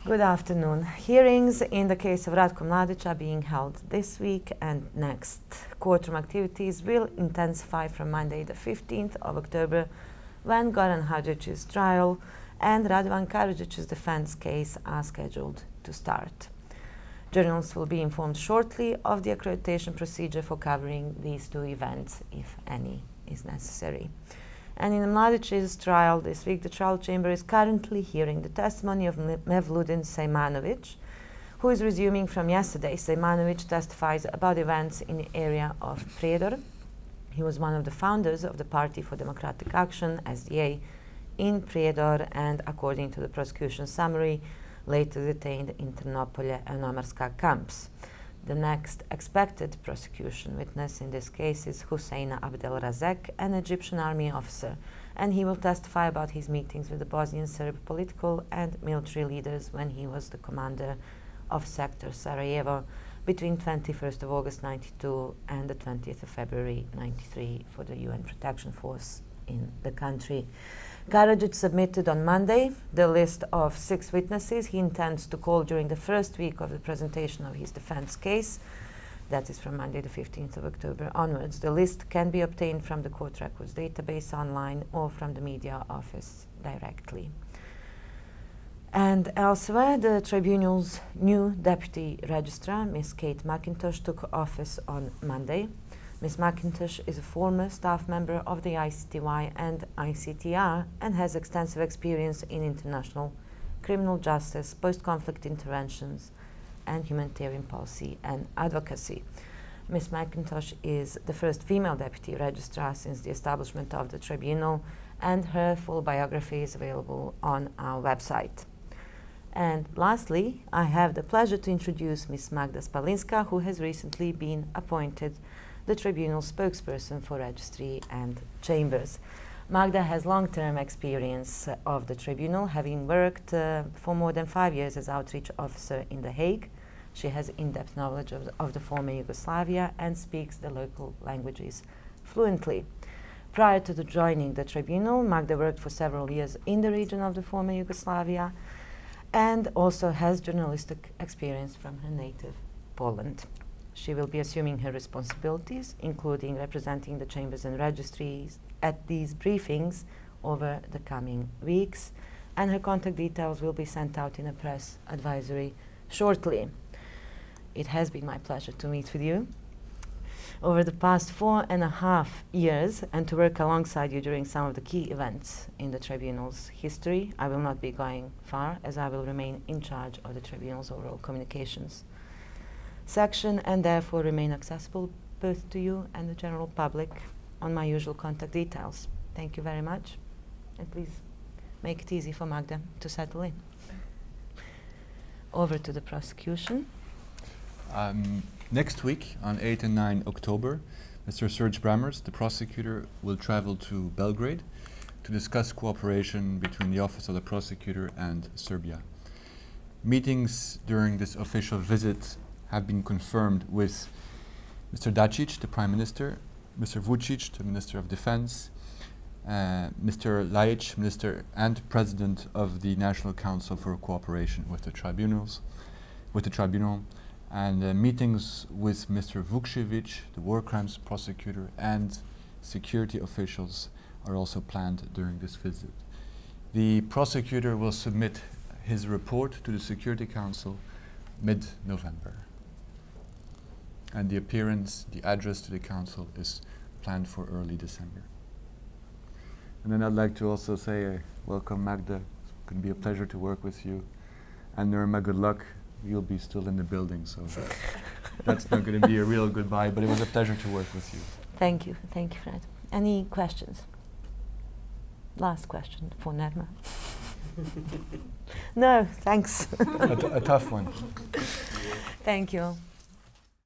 Good afternoon. Hearings in the case of Ratko Mladić are being held this week and next. Courtroom activities will intensify from Monday the 15th of October, when Goran Hadžić's trial and Radovan Karadžic's defense case are scheduled to start. Journalists will be informed shortly of the accreditation procedure for covering these two events, if any is necessary. And in Mladić's trial this week, the trial chamber is currently hearing the testimony of Mevludin Sejmenović, who is resuming from yesterday. Sejmenović testifies about events in the area of Prijedor. He was one of the founders of the Party for Democratic Action, SDA, in Prijedor, and according to the prosecution summary, later detained in Trnopolje and Omarska camps. The next expected prosecution witness in this case is Hussein Abdel-Razek, an Egyptian army officer, and he will testify about his meetings with the Bosnian Serb political and military leaders when he was the Commander of Sector Sarajevo between 21st of August 92 and the 20th of February 93 for the UN Protection Force in the country. Karadžic submitted on Monday the list of 6 witnesses he intends to call during the first week of the presentation of his defense case. That is from Monday the 15th of October onwards. The list can be obtained from the court records database online or from the media office directly. And elsewhere, the tribunal's new deputy registrar, Ms. Kate McIntosh, took office on Monday. Ms. McIntosh is a former staff member of the ICTY and ICTY and has extensive experience in international criminal justice, post-conflict interventions, and humanitarian policy and advocacy. Ms. McIntosh is the first female deputy registrar since the establishment of the tribunal, and her full biography is available on our website. And lastly, I have the pleasure to introduce Ms. Magda Spalinska, who has recently been appointed the tribunal spokesperson for registry and chambers. Magda has long-term experience of the tribunal, having worked for more than 5 years as outreach officer in The Hague. She has in-depth knowledge of the former Yugoslavia and speaks the local languages fluently. Prior to joining the tribunal, Magda worked for several years in the region of the former Yugoslavia and also has journalistic experience from her native Poland. She will be assuming her responsibilities, including representing the chambers and registries at these briefings over the coming weeks, and her contact details will be sent out in a press advisory shortly. It has been my pleasure to meet with you over the past 4.5 years and to work alongside you during some of the key events in the tribunal's history. I will not be going far, as I will remain in charge of the tribunal's overall communications section and therefore remain accessible both to you and the general public on my usual contact details. Thank you very much, and please make it easy for Magda to settle in. Over to the prosecution. Next week, on 8 and 9 October, Mr. Serge Brammers, the prosecutor, will travel to Belgrade to discuss cooperation between the Office of the Prosecutor and Serbia. Meetings during this official visit have been confirmed with Mr. Dačić, the Prime Minister, Mr. Vučić, the Minister of Defense, Mr. Ljajić, Minister and President of the National Council for Cooperation with the Tribunal, and meetings with Mr. Vukcević, the War Crimes Prosecutor, and security officials are also planned during this visit. The prosecutor will submit his report to the Security Council mid-November. And the appearance, the address to the Council is planned for early December. And then I'd like to also say welcome Magda. It's going to be a pleasure to work with you. And Nerma, good luck. You'll be still in the building, so that's not going to be a real goodbye, but it was a pleasure to work with you. Thank you, Fred. Any questions? Last question for Nerma. No, thanks. A tough one. Thank you.